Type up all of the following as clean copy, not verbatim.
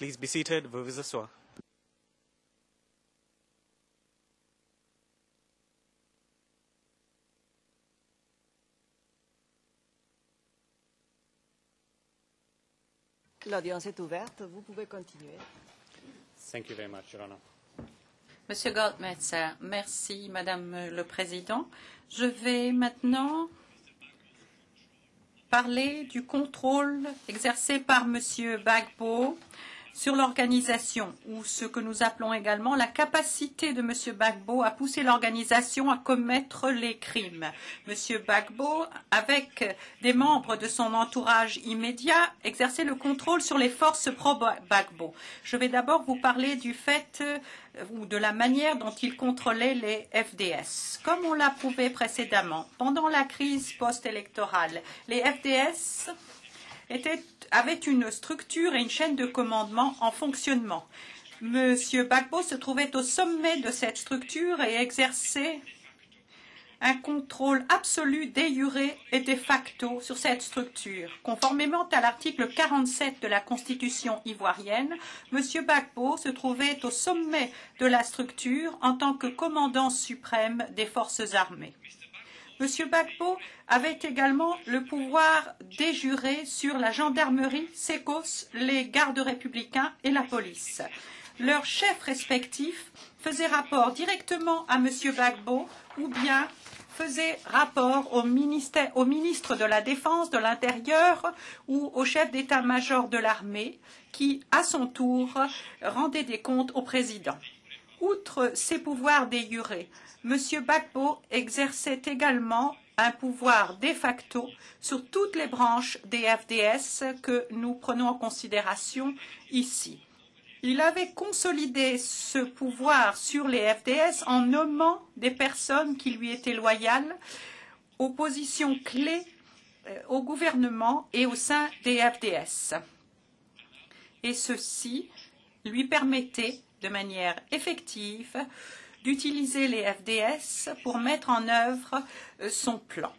Please be seated. Veuillez vous asseoir. L'audience est ouverte. Vous pouvez continuer. Thank you very much, Your Honor. Monsieur Goldmetzer, merci Madame le Président. Je vais maintenant parler du contrôle exercé par Monsieur Gbagbo sur l'organisation, ou ce que nous appelons également la capacité de M. Gbagbo à pousser l'organisation à commettre les crimes. M. Gbagbo, avec des membres de son entourage immédiat, exerçait le contrôle sur les forces pro-Gbagbo. Je vais d'abord vous parler du fait ou de la manière dont il contrôlait les FDS. Comme on l'a prouvé précédemment, pendant la crise post-électorale, les FDS avait une structure et une chaîne de commandement en fonctionnement. M. Gbagbo se trouvait au sommet de cette structure et exerçait un contrôle absolu de jure et de facto sur cette structure. Conformément à l'article 47 de la Constitution ivoirienne, M. Gbagbo se trouvait au sommet de la structure en tant que commandant suprême des forces armées. M. Gbagbo avait également le pouvoir de jure sur la gendarmerie, SECOS, les gardes républicains et la police. Leurs chefs respectifs faisaient rapport directement à M. Gbagbo ou bien faisaient rapport au ministre de la Défense, de l'Intérieur ou au chef d'état-major de l'armée qui, à son tour, rendait des comptes au président. Outre ses pouvoirs de jure, M. Gbagbo exerçait également un pouvoir de facto sur toutes les branches des FDS que nous prenons en considération ici. Il avait consolidé ce pouvoir sur les FDS en nommant des personnes qui lui étaient loyales aux positions clés au gouvernement et au sein des FDS. Et ceci lui permettait de manière effective d'utiliser les FDS pour mettre en œuvre son plan.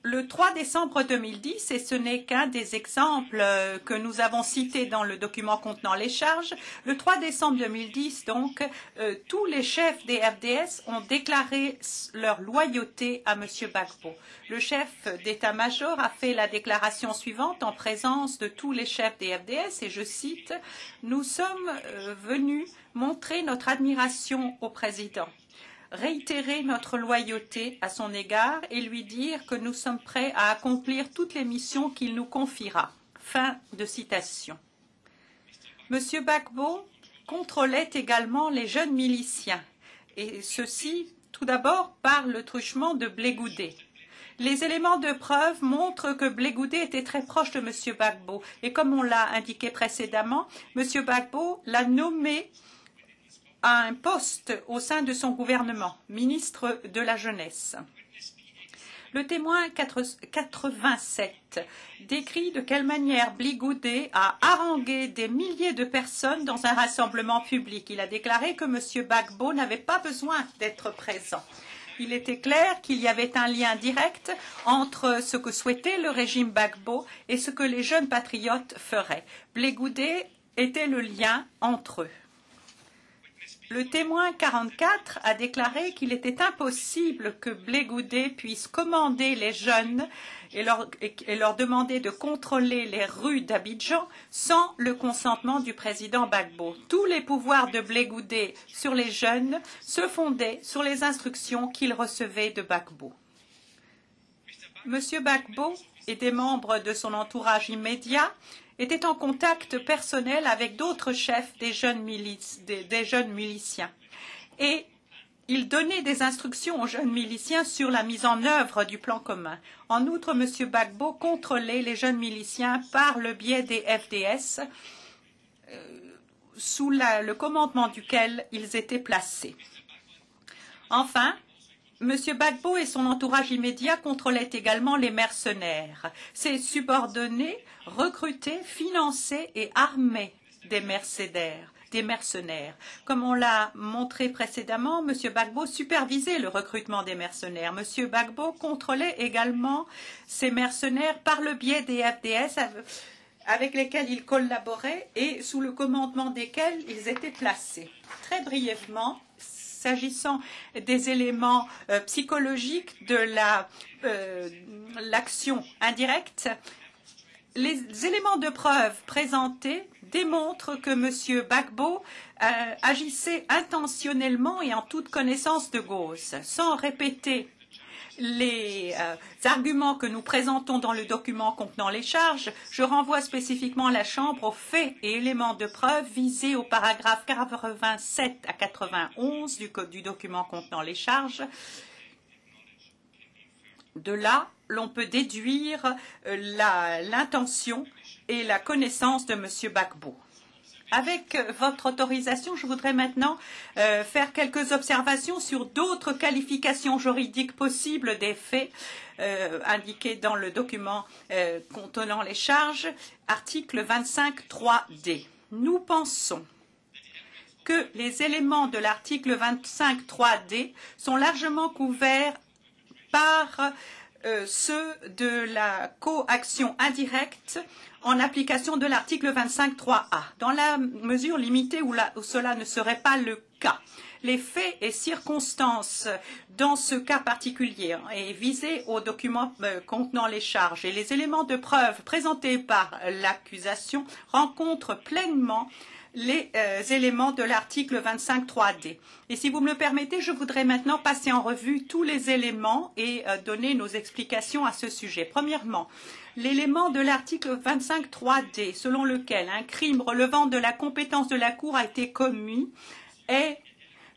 Le 3 décembre 2010, et ce n'est qu'un des exemples que nous avons cités dans le document contenant les charges, le 3 décembre 2010, donc, tous les chefs des FDS ont déclaré leur loyauté à M. Gbagbo. Le chef d'état-major a fait la déclaration suivante en présence de tous les chefs des FDS, et je cite, « Nous sommes venus montrer notre admiration au président, réitérer notre loyauté à son égard et lui dire que nous sommes prêts à accomplir toutes les missions qu'il nous confiera. » Fin de citation. M. Gbagbo contrôlait également les jeunes miliciens, et ceci tout d'abord par le truchement de Blé Goudé. Les éléments de preuve montrent que Blé Goudé était très proche de M. Gbagbo, et comme on l'a indiqué précédemment, M. Gbagbo l'a nommé à un poste au sein de son gouvernement, ministre de la Jeunesse. Le témoin 87 décrit de quelle manière Blé Goudé a harangué des milliers de personnes dans un rassemblement public. Il a déclaré que M. Gbagbo n'avait pas besoin d'être présent. Il était clair qu'il y avait un lien direct entre ce que souhaitait le régime Gbagbo et ce que les jeunes patriotes feraient. Blé Goudé était le lien entre eux. Le témoin 44 a déclaré qu'il était impossible que Blé Goudé puisse commander les jeunes et leur demander de contrôler les rues d'Abidjan sans le consentement du président Gbagbo. Tous les pouvoirs de Blé Goudé sur les jeunes se fondaient sur les instructions qu'il recevait de Gbagbo. M. Gbagbo et des membres de son entourage immédiat était en contact personnel avec d'autres chefs des jeunes miliciens. Et il donnait des instructions aux jeunes miliciens sur la mise en œuvre du plan commun. En outre, M. Gbagbo contrôlait les jeunes miliciens par le biais des FDS, sous le commandement duquel ils étaient placés. Enfin, M. Gbagbo et son entourage immédiat contrôlaient également les mercenaires. Ses subordonnés recrutaient, finançaient et armaient des mercenaires. Comme on l'a montré précédemment, M. Gbagbo supervisait le recrutement des mercenaires. M. Gbagbo contrôlait également ces mercenaires par le biais des FDS avec lesquels ils collaboraient et sous le commandement desquels ils étaient placés. Très brièvement, s'agissant des éléments psychologiques de l'action indirecte, les éléments de preuve présentés démontrent que M. Gbagbo agissait intentionnellement et en toute connaissance de cause. Sans répéter les arguments que nous présentons dans le document contenant les charges, je renvoie spécifiquement la Chambre aux faits et éléments de preuve visés au paragraphe 87 à 91 du document contenant les charges. De là, l'on peut déduire l'intention et la connaissance de M. Gbagbo. Avec votre autorisation, je voudrais maintenant faire quelques observations sur d'autres qualifications juridiques possibles des faits indiqués dans le document contenant les charges, article 25.3d. Nous pensons que les éléments de l'article 25.3d sont largement couverts par ceux de la coaction indirecte en application de l'article 25.3a, dans la mesure limitée où cela ne serait pas le cas. Les faits et circonstances dans ce cas particulier et visés au document contenant les charges et les éléments de preuve présentés par l'accusation rencontrent pleinement les éléments de l'article 25.3d. Et si vous me le permettez, je voudrais maintenant passer en revue tous les éléments et donner nos explications à ce sujet. Premièrement, l'élément de l'article 25.3d, selon lequel un crime relevant de la compétence de la Cour a été commis, est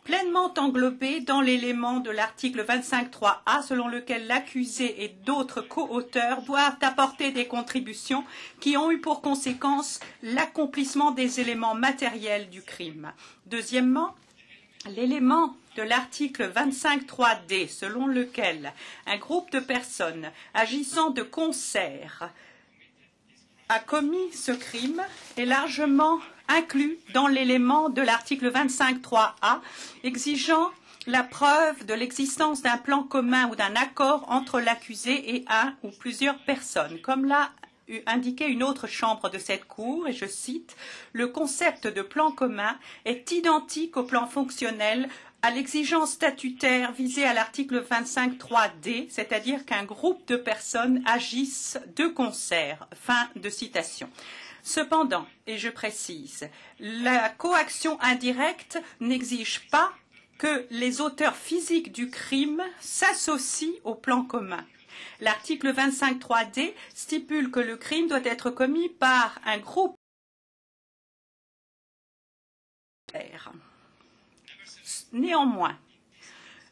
pleinement englobé dans l'élément de l'article 25.3a, selon lequel l'accusé et d'autres co-auteurs doivent apporter des contributions qui ont eu pour conséquence l'accomplissement des éléments matériels du crime. Deuxièmement, l'élément de l'article 25.3d, selon lequel un groupe de personnes agissant de concert a commis ce crime est largement inclus dans l'élément de l'article 25.3a exigeant la preuve de l'existence d'un plan commun ou d'un accord entre l'accusé et un ou plusieurs personnes. Comme l'a indiqué une autre chambre de cette Cour, et je cite, « Le concept de plan commun est identique au plan fonctionnel à l'exigence statutaire visée à l'article 25.3d, c'est-à-dire qu'un groupe de personnes agissent de concert. » Fin de citation. Cependant, et je précise, la coaction indirecte n'exige pas que les auteurs physiques du crime s'associent au plan commun. L'article 25.3d stipule que le crime doit être commis par un groupe. Néanmoins,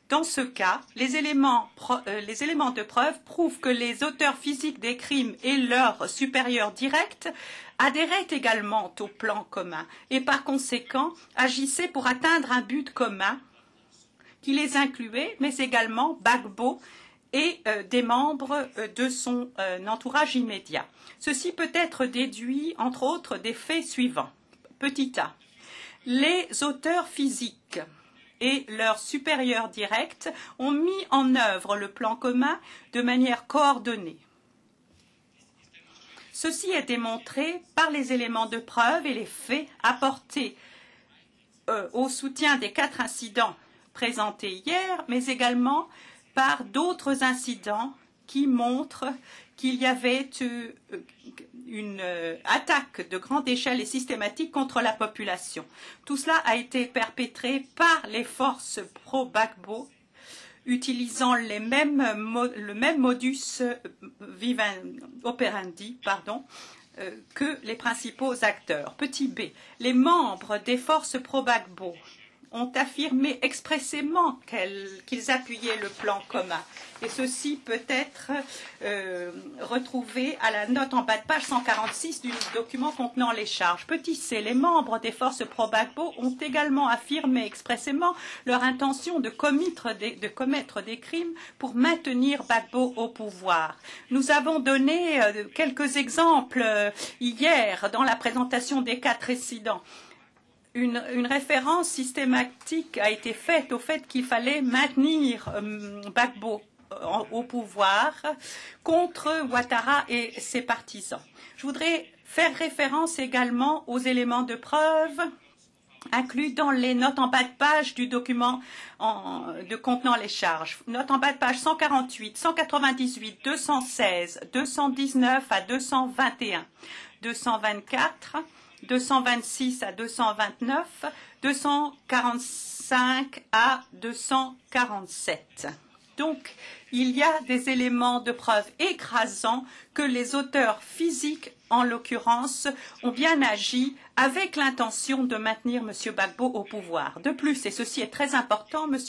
dans ce cas, les éléments de preuve prouvent que les auteurs physiques des crimes et leurs supérieurs directs adhéraient également au plan commun et par conséquent agissaient pour atteindre un but commun qui les incluait, mais également Gbagbo et des membres de son entourage immédiat. Ceci peut être déduit, entre autres, des faits suivants. Petit a. Les auteurs physiques et leurs supérieurs directs ont mis en œuvre le plan commun de manière coordonnée. Ceci est démontré par les éléments de preuve et les faits apportés au soutien des 4 incidents présentés hier, mais également par d'autres incidents qui montrent qu'il y avait une attaque de grande échelle et systématique contre la population. Tout cela a été perpétré par les forces pro-Gbagbo, utilisant le même modus operandi que les principaux acteurs. Petit b. Les membres des forces pro-Gbagbo ont affirmé expressément qu'ils appuyaient le plan commun. Et ceci peut être retrouvé à la note en bas de page 146 du document contenant les charges. Petit c, les membres des forces pro-Gbagbo ont également affirmé expressément leur intention de commettre des crimes pour maintenir Gbagbo au pouvoir. Nous avons donné quelques exemples hier dans la présentation des 4 incidents. Une référence systématique a été faite au fait qu'il fallait maintenir Gbagbo au pouvoir contre Ouattara et ses partisans. Je voudrais faire référence également aux éléments de preuve inclus dans les notes en bas de page du document contenant les charges. Notes en bas de page 148, 198, 216, 219 à 221, 224, 226 à 229, 245 à 247. Donc, il y a des éléments de preuve écrasants que les auteurs physiques, en l'occurrence, ont bien agi avec l'intention de maintenir M. Gbagbo au pouvoir. De plus, et ceci est très important, M.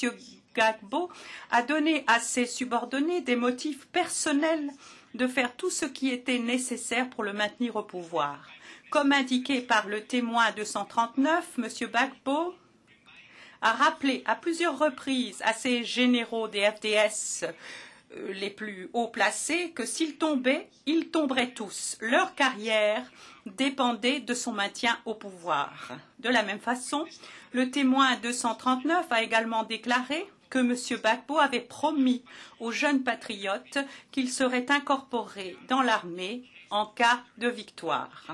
Gbagbo a donné à ses subordonnés des motifs personnels de faire tout ce qui était nécessaire pour le maintenir au pouvoir. Comme indiqué par le témoin 239, M. Gbagbo a rappelé à plusieurs reprises à ses généraux des FDS les plus haut placés que s'ils tombaient, ils tomberaient tous. Leur carrière dépendait de son maintien au pouvoir. De la même façon, le témoin 239 a également déclaré que M. Gbagbo avait promis aux jeunes patriotes qu'il serait incorporé dans l'armée en cas de victoire.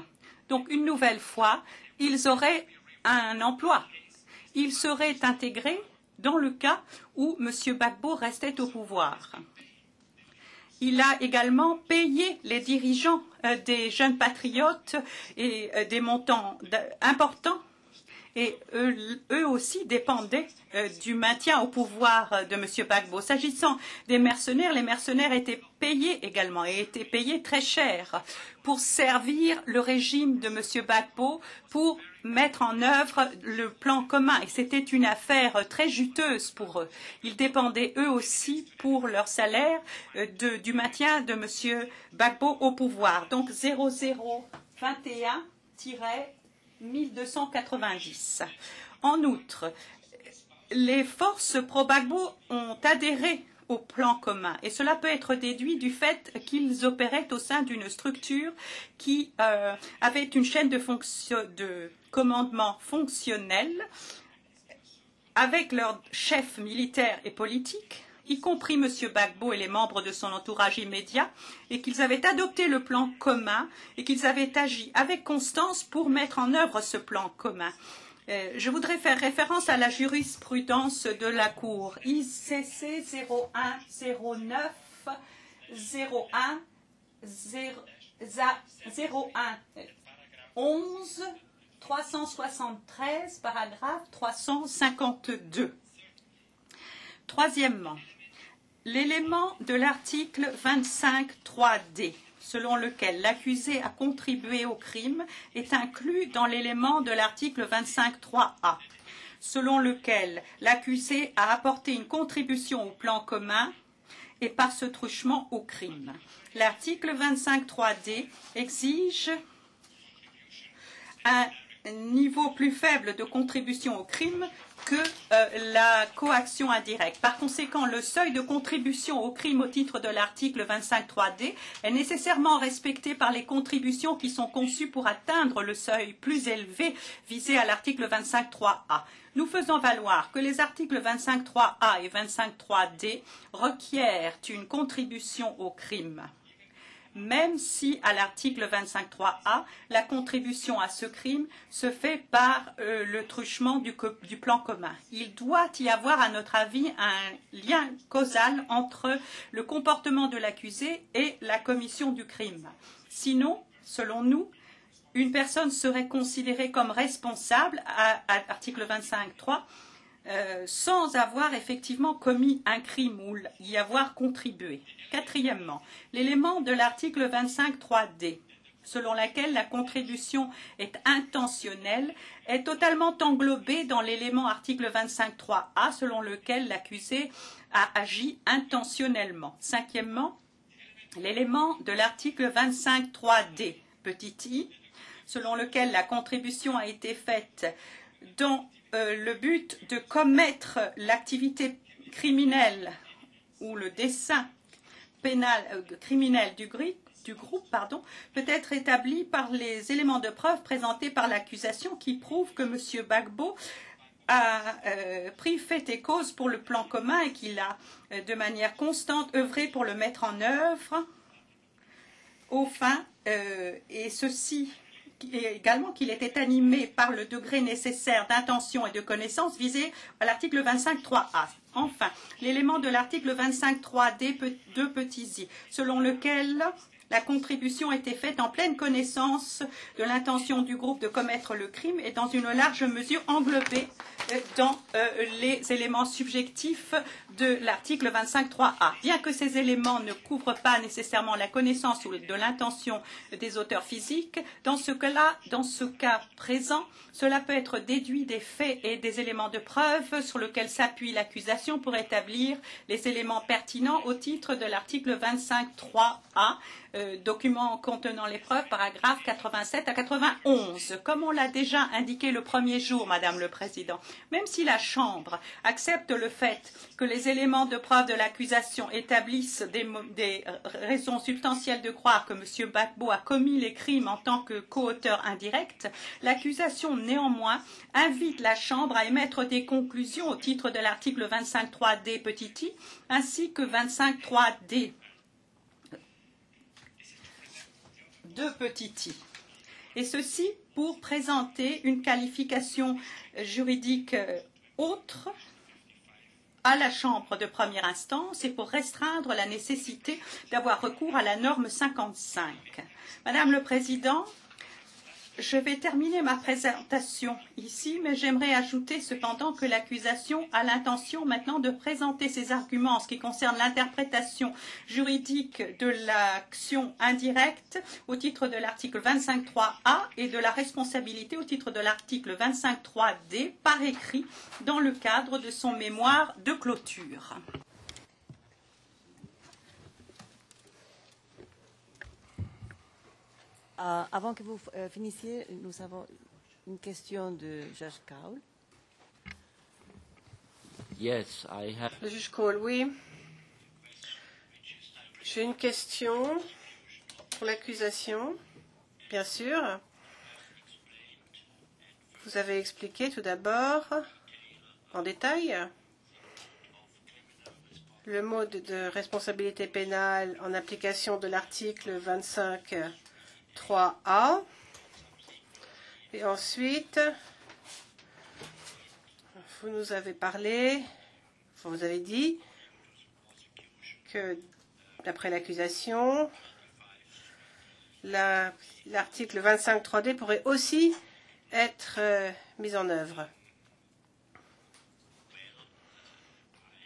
Donc, une nouvelle fois, ils auraient un emploi. Ils seraient intégrés dans le cas où M. Gbagbo restait au pouvoir. Il a également payé les dirigeants des jeunes patriotes et des montants importants. Et eux aussi dépendaient du maintien au pouvoir de M. Gbagbo. S'agissant des mercenaires, les mercenaires étaient payés également et étaient payés très cher pour servir le régime de M. Gbagbo pour mettre en œuvre le plan commun. Et c'était une affaire très juteuse pour eux. Ils dépendaient eux aussi pour leur salaire du maintien de M. Gbagbo au pouvoir. Donc 0021-1290. En outre, les forces pro-Gbagbo ont adhéré au plan commun et cela peut être déduit du fait qu'ils opéraient au sein d'une structure qui avait une chaîne de commandement fonctionnel avec leurs chefs militaires et politiques, y compris M. Gbagbo et les membres de son entourage immédiat, et qu'ils avaient adopté le plan commun et qu'ils avaient agi avec constance pour mettre en œuvre ce plan commun. Je voudrais faire référence à la jurisprudence de la Cour ICC 0109 01 11 373 paragraphe 352. Troisièmement, l'élément de l'article 25.3d, selon lequel l'accusé a contribué au crime, est inclus dans l'élément de l'article 25.3a, selon lequel l'accusé a apporté une contribution au plan commun et par ce truchement au crime. L'article 25.3d exige un niveau plus faible de contribution au crime que la coaction indirecte. Par conséquent, le seuil de contribution au crime au titre de l'article 25.3d est nécessairement respecté par les contributions qui sont conçues pour atteindre le seuil plus élevé visé à l'article 25.3a. Nous faisons valoir que les articles 25.3a et 25.3d requièrent une contribution au crime, même si à l'article 25.3a, la contribution à ce crime se fait par le truchement du plan commun. Il doit y avoir, à notre avis, un lien causal entre le comportement de l'accusé et la commission du crime. Sinon, selon nous, une personne serait considérée comme responsable à l'article 25.3 sans avoir effectivement commis un crime ou y avoir contribué. Quatrièmement, l'élément de l'article 25.3d, selon lequel la contribution est intentionnelle, est totalement englobé dans l'élément article 25.3a, selon lequel l'accusé a agi intentionnellement. Cinquièmement, l'élément de l'article 25.3d, petit i, selon lequel la contribution a été faite dans le but de commettre l'activité criminelle ou le dessein pénal criminel du groupe peut être établi par les éléments de preuve présentés par l'accusation qui prouvent que M. Gbagbo a pris fait et cause pour le plan commun et qu'il a de manière constante œuvré pour le mettre en œuvre au fin, et ceci également qu'il était animé par le degré nécessaire d'intention et de connaissance visé à l'article 25.3a. Enfin, l'élément de l'article 25.3d, deux petits i, selon lequel la contribution était faite en pleine connaissance de l'intention du groupe de commettre le crime et dans une large mesure englobée dans les éléments subjectifs de l'article 25.3a. Bien que ces éléments ne couvrent pas nécessairement la connaissance ou de l'intention des auteurs physiques, dans ce cas présent, cela peut être déduit des faits et des éléments de preuve sur lesquels s'appuie l'accusation pour établir les éléments pertinents au titre de l'article 25.3a, document contenant les preuves, paragraphes 87 à 91. Comme on l'a déjà indiqué le premier jour, Madame le Président, même si la Chambre accepte le fait que les éléments de preuve de l'accusation établissent des raisons substantielles de croire que M. Gbagbo a commis les crimes en tant que coauteur indirect, l'accusation néanmoins invite la Chambre à émettre des conclusions au titre de l'article 25.3d petit i ainsi que 25.3d deux petits i. Et ceci pour présenter une qualification juridique autre à la Chambre de première instance et pour restreindre la nécessité d'avoir recours à la norme 55. Madame le Président, je vais terminer ma présentation ici, mais j'aimerais ajouter cependant que l'accusation a l'intention maintenant de présenter ses arguments en ce qui concerne l'interprétation juridique de l'action indirecte au titre de l'article 25.3a et de la responsabilité au titre de l'article 25.3d par écrit dans le cadre de son mémoire de clôture. Avant que vous finissiez, nous avons une question de Judge Cole. Yes, I have. Le juge Cole, oui. J'ai une question pour l'accusation, bien sûr. Vous avez expliqué tout d'abord, en détail, le mode de responsabilité pénale en application de l'article 25.3a. Et ensuite, vous nous avez parlé, vous avez dit que d'après l'accusation, l'article 25.3d pourrait aussi être mis en œuvre.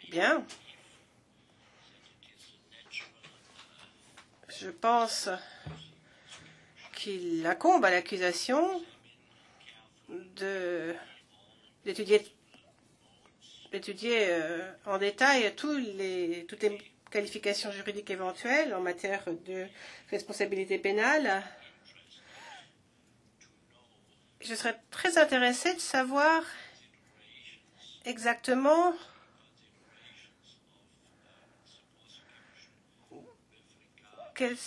Bien. Je pense qu'il incombe à l'accusation d'étudier en détail toutes les qualifications juridiques éventuelles en matière de responsabilité pénale. Je serais très intéressée de savoir exactement quelles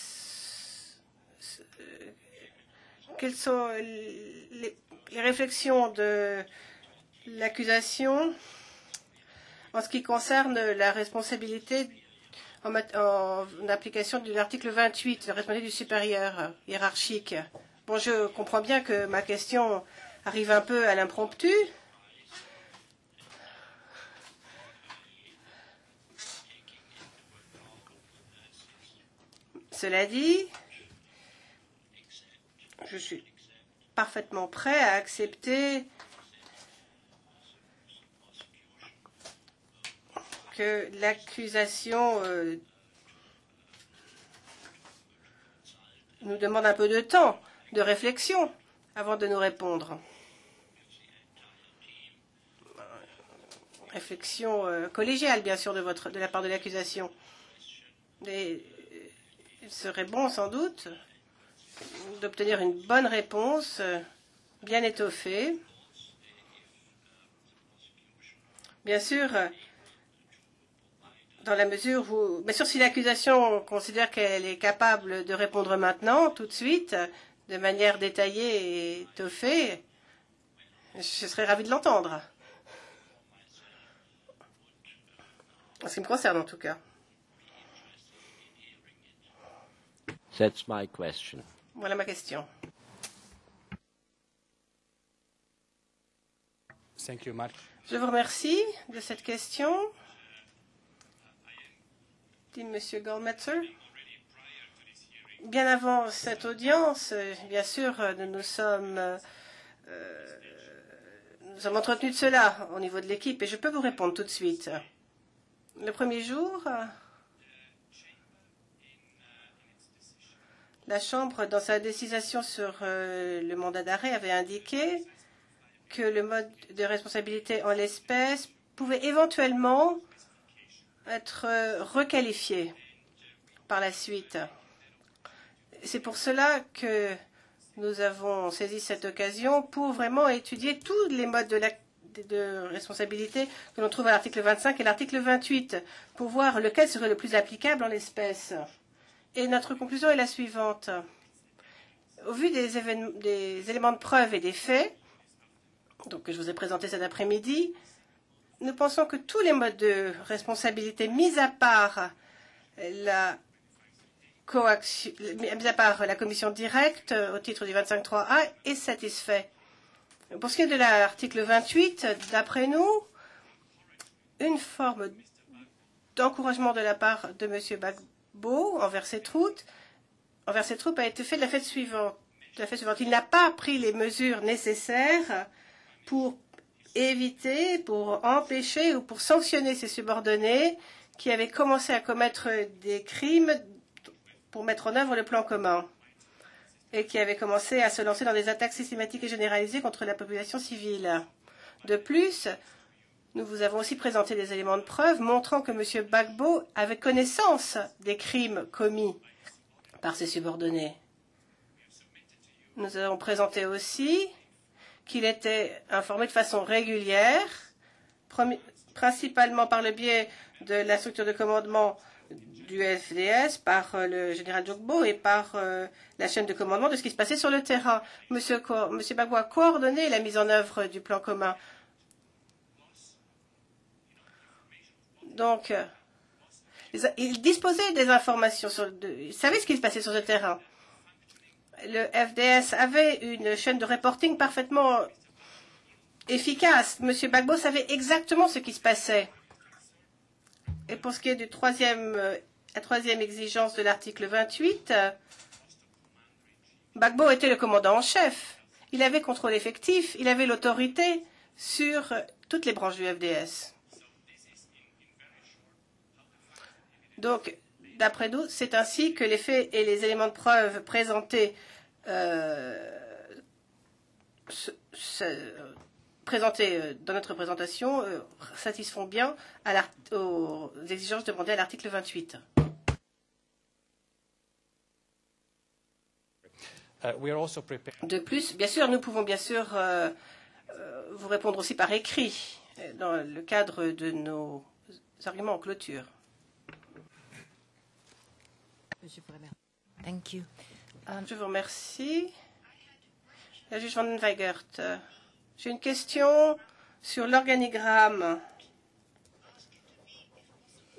sont les réflexions de l'accusation en ce qui concerne la responsabilité en application de l'article 28, la responsabilité du supérieur hiérarchique. Bon, je comprends bien que ma question arrive un peu à l'impromptu. Cela dit, je suis parfaitement prêt à accepter que l'accusation nous demande un peu de temps, de réflexion, avant de nous répondre. Réflexion collégiale, bien sûr, de la part de l'accusation. Il serait bon, sans doute, d'obtenir une bonne réponse, bien étoffée. Bien sûr, dans la mesure où, bien sûr, si l'accusation considère qu'elle est capable de répondre maintenant, tout de suite, de manière détaillée et étoffée, je serais ravi de l'entendre. En ce qui me concerne, en tout cas. That's my question. Voilà ma question. Thank you much. Je vous remercie de cette question, dit M. Goldmetzer. Bien avant cette audience, bien sûr, nous sommes entretenus de cela au niveau de l'équipe et je peux vous répondre tout de suite. Le premier jour, la Chambre, dans sa décision sur le mandat d'arrêt, avait indiqué que le mode de responsabilité en l'espèce pouvait éventuellement être requalifié par la suite. C'est pour cela que nous avons saisi cette occasion pour vraiment étudier tous les modes de responsabilité que l'on trouve à l'article 25 et l'article 28 pour voir lequel serait le plus applicable en l'espèce. Et notre conclusion est la suivante. Au vu des éléments de preuve et des faits, donc, que je vous ai présenté cet après-midi, nous pensons que tous les modes de responsabilité, mis à part la commission directe au titre du 25.3a, est satisfait. Pour ce qui est de l'article 28, d'après nous, une forme d'encouragement de la part de M. Gbagbo envers ses troupes a été fait de la fête suivante. Il n'a pas pris les mesures nécessaires pour éviter, pour empêcher ou pour sanctionner ses subordonnés qui avaient commencé à commettre des crimes pour mettre en œuvre le plan commun et qui avaient commencé à se lancer dans des attaques systématiques et généralisées contre la population civile. De plus, nous vous avons aussi présenté des éléments de preuve montrant que M. Gbagbo avait connaissance des crimes commis par ses subordonnés. Nous avons présenté aussi qu'il était informé de façon régulière, principalement par le biais de la structure de commandement du FDS, par le général Jogbo et par la chaîne de commandement de ce qui se passait sur le terrain. M. Gbagbo a coordonné la mise en œuvre du plan commun. Donc, il disposait des informations, il savait ce qui se passait sur le terrain. Le FDS avait une chaîne de reporting parfaitement efficace. M. Gbagbo savait exactement ce qui se passait. Et pour ce qui est la troisième exigence de l'article 28, Gbagbo était le commandant en chef. Il avait contrôle effectif, il avait l'autorité sur toutes les branches du FDS. Donc, d'après nous, c'est ainsi que les faits et les éléments de preuve présentés dans notre présentation satisfont bien aux exigences demandées à l'article 28. De plus, bien sûr, nous pouvons bien sûr vous répondre aussi par écrit dans le cadre de nos arguments en clôture. Je vous remercie. Thank you. Je vous remercie. La juge Van Weigert, j'ai une question sur l'organigramme.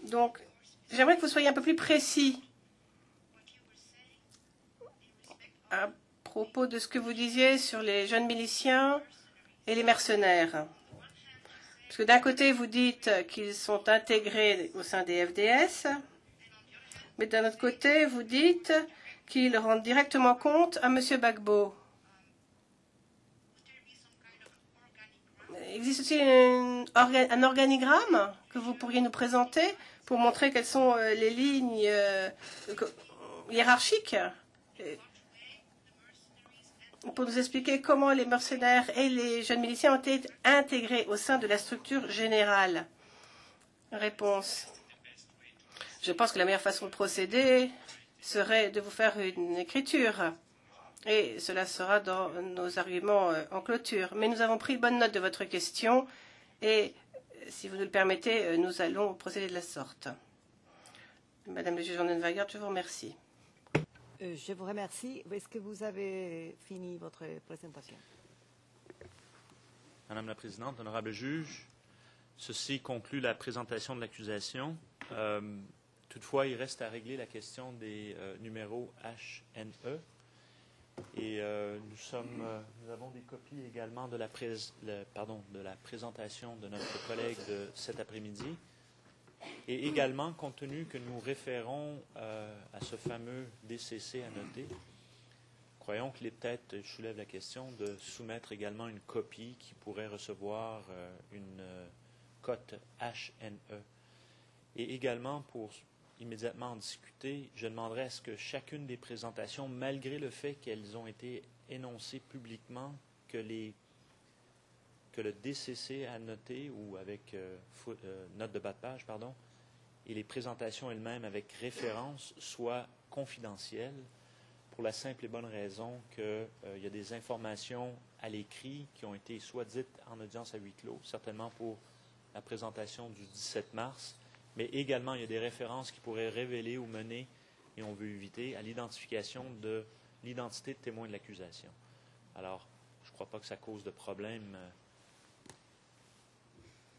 Donc, j'aimerais que vous soyez un peu plus précis à propos de ce que vous disiez sur les jeunes miliciens et les mercenaires. Parce que d'un côté, vous dites qu'ils sont intégrés au sein des FDS, mais d'un autre côté, vous dites qu'ils rendent directement compte à M. Gbagbo. Existe-t-il un organigramme que vous pourriez nous présenter pour montrer quelles sont les lignes hiérarchiques, pour nous expliquer comment les mercenaires et les jeunes miliciens ont été intégrés au sein de la structure générale? Réponse. Je pense que la meilleure façon de procéder serait de vous faire une écriture. Et cela sera dans nos arguments en clôture. Mais nous avons pris bonne note de votre question et, si vous nous le permettez, nous allons procéder de la sorte. Madame le juge Van Weigert, je vous remercie. Je vous remercie. Est-ce que vous avez fini votre présentation? Madame la Présidente, honorable juge, ceci conclut la présentation de l'accusation. Toutefois, il reste à régler la question des numéros HNE. Et nous avons des copies également de la présentation de notre collègue de cet après-midi. Et également, compte tenu que nous référons à ce fameux DCC à noter, croyons qu'il est peut-être, je soulève la question, de soumettre également une copie qui pourrait recevoir une cote HNE. Et également, pour immédiatement en discuter, je demanderais à ce que chacune des présentations, malgré le fait qu'elles ont été énoncées publiquement, que le DCC a noté, ou avec note de bas de page, pardon, et les présentations elles-mêmes avec référence soient confidentielles, pour la simple et bonne raison qu'il y a des informations à l'écrit qui ont été soit dites en audience à huis clos, certainement pour la présentation du 17 mars, mais également il y a des références qui pourraient révéler ou mener, et on veut éviter, à l'identification de l'identité de témoin de l'accusation. Alors, je ne crois pas que ça cause de problème,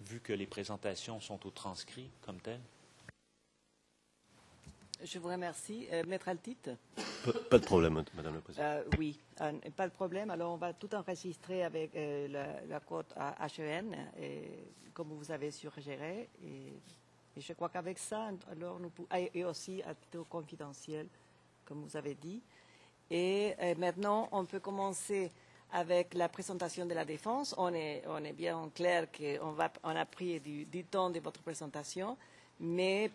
vu que les présentations sont au transcrit comme tel. Je vous remercie. Maître Altit? Pas de problème, Madame la Présidente. Oui, pas de problème. Alors, on va tout enregistrer avec la cote à HEN, comme vous avez suggéré. Et je crois qu'avec ça, alors et aussi à titre confidentiel, comme vous avez dit. Et maintenant, on peut commencer avec la présentation de la défense. On est bien clair qu'on a pris du temps de votre présentation, mais